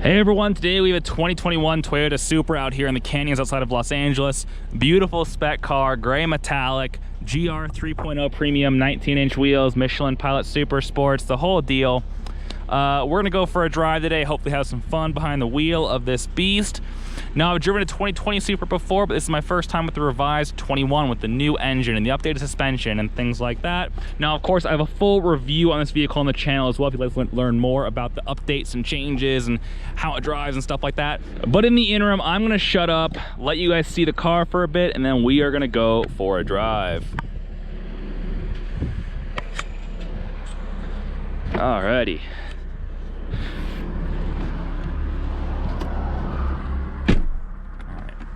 Hey everyone, today we have a 2021 Toyota Supra out here in the canyons outside of Los Angeles. Beautiful spec car, gray metallic, GR 3.0 premium, 19-inch wheels, Michelin Pilot Super Sports, the whole deal. We're gonna go for a drive today, hopefully have some fun behind the wheel of this beast. Now, I've driven a 2020 Supra before, but this is my first time with the revised 21 with the new engine and the updated suspension and things like that. Now, of course, I have a full review on this vehicle on the channel as well if you'd like to learn more about the updates and changes and how it drives and stuff like that. But in the interim, I'm gonna shut up, let you guys see the car for a bit, and then we are gonna go for a drive. Alrighty.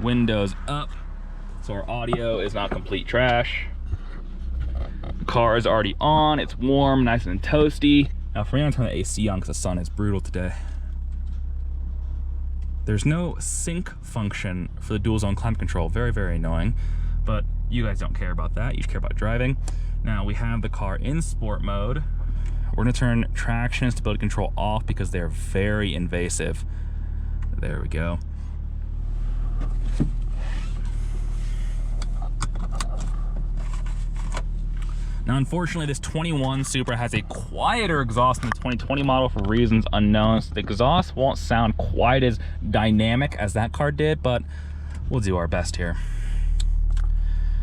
Windows up, so our audio is not complete trash. The car is already on, it's warm, nice and toasty. Now for me, I'm gonna turn the AC on because the sun is brutal today. There's no sync function for the dual zone climate control, very, very annoying, but you guys don't care about that, you care about driving. Now we have the car in sport mode. We're gonna turn traction and stability control off because they're very invasive. There we go. Now, unfortunately, this 21 Supra has a quieter exhaust than the 2020 model for reasons unknown. So the exhaust won't sound quite as dynamic as that car did, but we'll do our best here.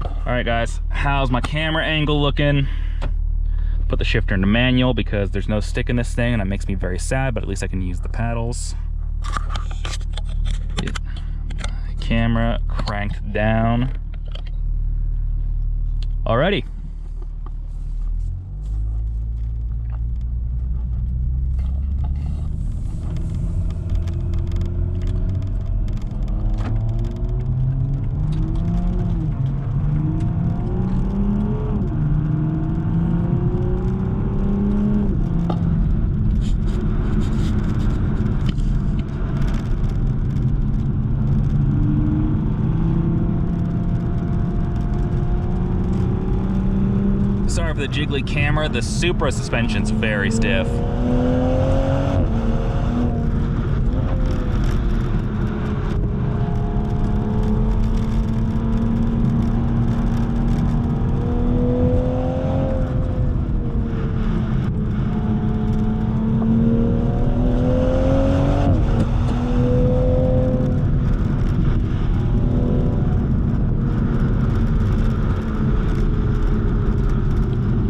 All right, guys, how's my camera angle looking? Put the shifter into manual because there's no stick in this thing and it makes me very sad, but at least I can use the paddles. Get my camera cranked down. Alrighty. Sorry for the jiggly camera, the Supra suspension's very stiff.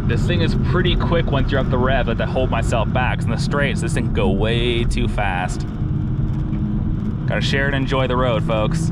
This thing is pretty quick once you're up the rev. I have to hold myself back. In the straights, this thing can go way too fast. Gotta share and enjoy the road, folks.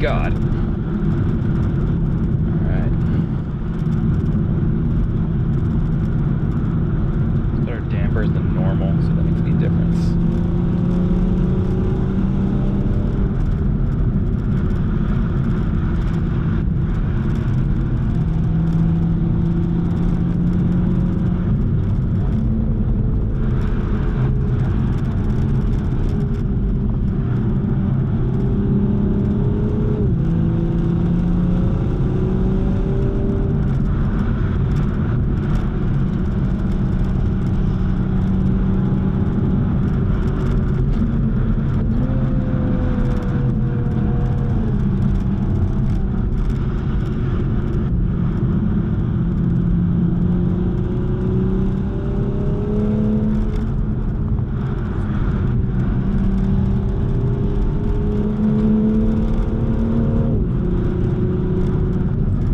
God. Alright. It's better dampers than normal, so that makes any difference.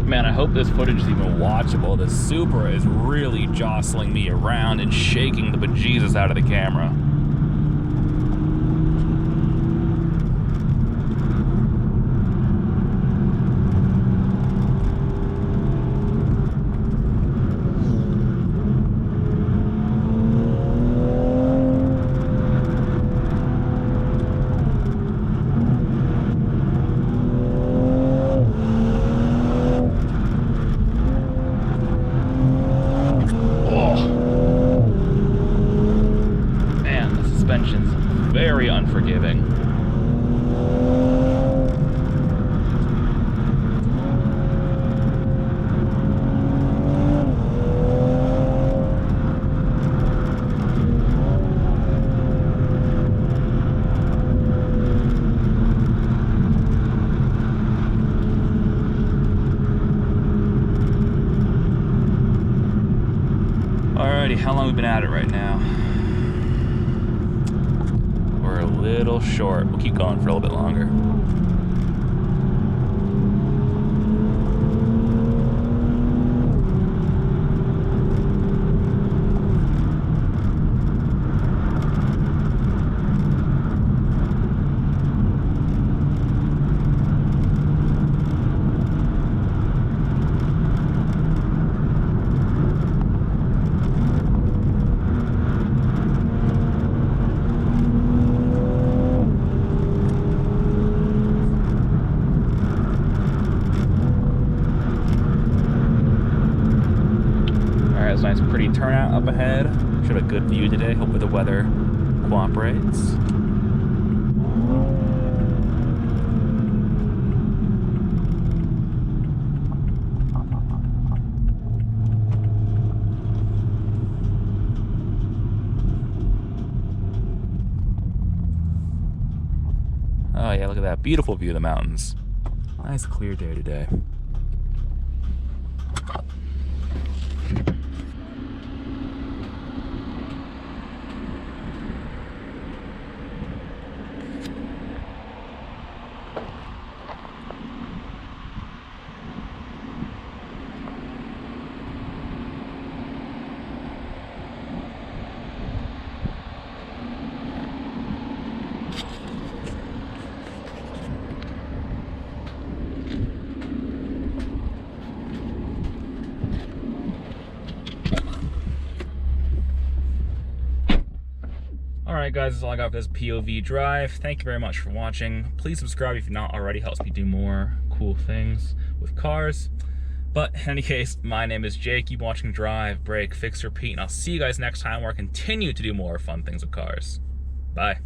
Man, I hope this footage is even watchable. The Supra is really jostling me around and shaking the bejesus out of the camera. Very unforgiving. Alrighty, how long have we been at it right now? We're a little short. We'll keep going for a little bit longer. Nice pretty turnout up ahead. Should have a good view today. Hopefully the weather cooperates. Oh yeah, look at that beautiful view of the mountains. Nice clear day today. Alright guys, that's all I got for this POV drive. Thank you very much for watching. Please subscribe if you're not already. Helps me do more cool things with cars. But in any case, my name is Jake. Keep watching Drive, Break, Fix, Repeat, and I'll see you guys next time where I continue to do more fun things with cars. Bye.